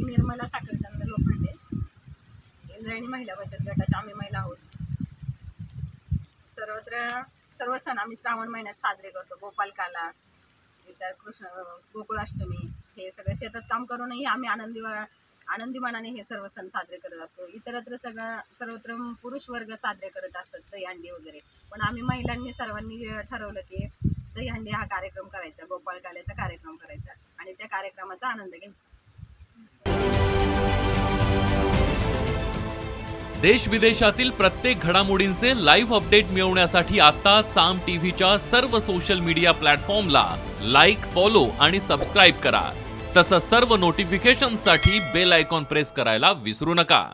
निर्मला साखरचंद लोखंडे, इंद्रायणी महिला बचत गटाच्या आम्ही महिला आहोत. सर्व सण आम्ही श्रावण महिन्यात साजरे करतो. गोपालकाला, इतर कृष्ण गोकुळाष्टमी, हे सगळं शेतात काम करूनही आम्ही आनंदी मनाने हे सर्व सण साजरे करत असतो. इतरत्र सर्वत्र पुरुष वर्ग साजरे करत असतात दहीहंडी वगैरे, पण आम्ही महिलांनी सर्वांनी ठरवलं की दहीहंडी हा कार्यक्रम करायचा, गोपालकाल्याचा कार्यक्रम करायचा आणि त्या कार्यक्रमाचा आनंद घ्यायचा. देश विदेशातील प्रत्येक घडामोडींचे लाईव्ह अपडेट मिळवण्यासाठी आता साम टीव्हीच्या सर्व सोशल मीडिया प्लॅटफॉर्मला लाईक, फॉलो आणि सबस्क्राईब करा. तसंच सर्व नोटिफिकेशनसाठी बेल आयकॉन प्रेस करायला विसरू नका.